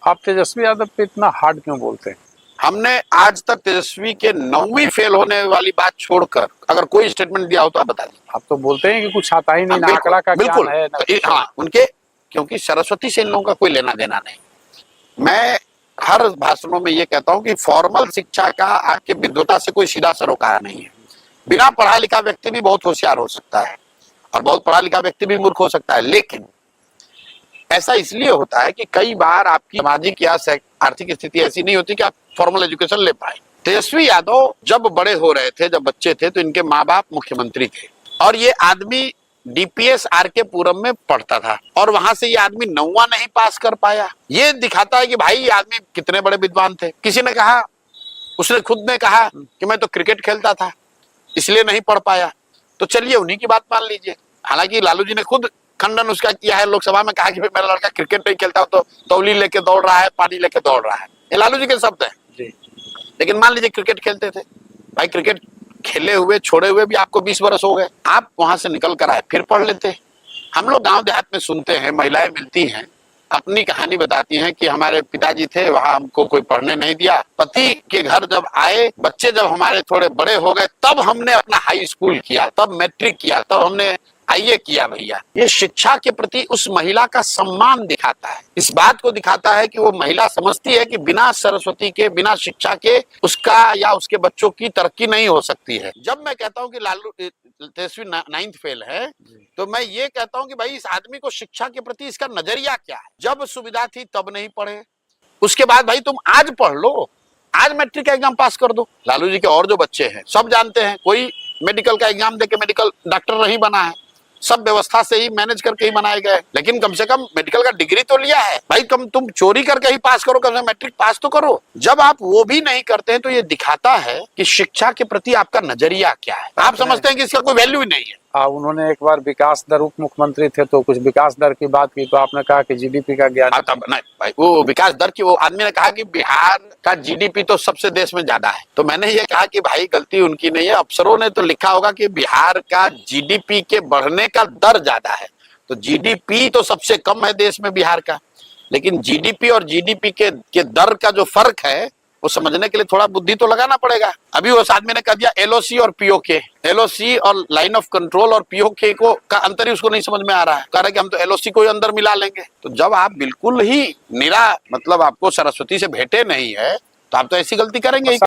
आप तेजस्वी यादव पे इतना हार्ड क्यों बोलते हैं? हमने आज तक तेजस्वी के 9वीं फेल होने वाली बात छोड़कर अगर कोई स्टेटमेंट दिया हो तो आप बता दीजिए। आप तो बोलते हैं कि कुछ आता ही नहीं, ना बिल्कुल, आंकड़ा का बिल्कुल ज्ञान है ना कुछ। हाँ, उनके क्योंकि सरस्वती से इन लोगों का कोई लेना देना नहीं। मैं हर भाषणों में ये कहता हूं कि फॉर्मल शिक्षा का आपके विद्वता से कोई सीधा सरोकार नहीं है। बिना पढ़ा लिखा व्यक्ति भी बहुत होशियार हो सकता है और बहुत पढ़ा लिखा व्यक्ति भी मूर्ख हो सकता है, लेकिन ऐसा इसलिए होता है कि कई बार आपकी सामाजिक या आर्थिक स्थिति ऐसी नहीं होती कि आप फॉर्मल एजुकेशन ले पाए। तेजस्वी यादव जब बड़े हो रहे थे, जब बच्चे थे, तो इनके माँ बाप मुख्यमंत्री थे और ये आदमी डीपीएस आरके पुरम में पढ़ता था और वहां से ये आदमी 9वां नहीं पास कर पाया। ये दिखाता है कि भाई ये आदमी कितने बड़े विद्वान थे। किसी ने कहा, उसने खुद ने कहा कि मैं तो क्रिकेट खेलता था इसलिए नहीं पढ़ पाया, तो चलिए उन्हीं की बात मान लीजिए। हालांकि लालू जी ने खुद खंडन उसका किया है, लोकसभा में कहा कि मेरा लड़का क्रिकेट नहीं खेलता तो तौली लेके दौड़ रहा है, पानी लेके दौड़ रहा है। ये लालू जी के शब्द है। लेकिन मान लीजिए क्रिकेट खेलते थे, भाई क्रिकेट खेले हुए छोड़े हुए भी आपको 20 वर्ष हो गए, आप वहां से निकल कर आए फिर पढ़ लेते। हम लोग गांव देहात में सुनते हैं, महिलाएं मिलती हैं, अपनी कहानी बताती हैं कि हमारे पिताजी थे, वहां हमको कोई पढ़ने नहीं दिया। पति के घर जब आए, बच्चे जब हमारे थोड़े बड़े हो गए, तब हमने अपना हाई स्कूल किया, तब मैट्रिक किया, तब हमने आइए किया। भैया ये शिक्षा के प्रति उस महिला का सम्मान दिखाता है, इस बात को दिखाता है कि वो महिला समझती है कि बिना सरस्वती के, बिना शिक्षा के उसका या उसके बच्चों की तरक्की नहीं हो सकती है। जब मैं कहता हूं कि लालू तेजस्वी 9th फेल है, तो मैं ये कहता हूं कि भाई इस आदमी को शिक्षा के प्रति इसका नजरिया क्या है। जब सुविधा थी तब नहीं पढ़े, उसके बाद भाई तुम आज पढ़ लो, आज मैट्रिक का एग्जाम पास कर दो। लालू जी के और जो बच्चे हैं सब जानते हैं, कोई मेडिकल का एग्जाम देके मेडिकल डॉक्टर नहीं बना है, सब व्यवस्था से ही मैनेज करके ही बनाए गए, लेकिन कम से कम मेडिकल का डिग्री तो लिया है। भाई तुम चोरी करके ही पास करो, कम से कम मैट्रिक पास तो करो। जब आप वो भी नहीं करते हैं तो ये दिखाता है कि शिक्षा के प्रति आपका नजरिया क्या है। आप समझते हैं कि इसका कोई वैल्यू ही नहीं है। उन्होंने एक बार विकास दर, उप मुख्यमंत्री थे तो कुछ विकास दर की बात की, तो आपने कहा कि जीडीपी का ज्ञान नहीं भाई, वो विकास दर की, वो आदमी ने कहा कि बिहार का जीडीपी तो सबसे देश में ज्यादा है, तो मैंने ये कहा कि भाई गलती उनकी नहीं है, अफसरों ने तो लिखा होगा कि बिहार का जीडीपी के बढ़ने का दर ज्यादा है। तो जीडीपी तो सबसे कम है देश में बिहार का, लेकिन जीडीपी और जीडीपी के दर का जो फर्क है वो समझने के लिए थोड़ा बुद्धि तो लगाना पड़ेगा। अभी उस आदमी ने कह दिया एलओसी और पीओके, एलओसी और लाइन ऑफ कंट्रोल और पीओके को का अंतर ही उसको नहीं समझ में आ रहा है। कह रहा है कि हम तो एलओसी को ही अंदर मिला लेंगे। तो जब आप बिल्कुल ही निरा, मतलब आपको सरस्वती से भेंटे नहीं है, तो आप तो ऐसी गलती करेंगे ही।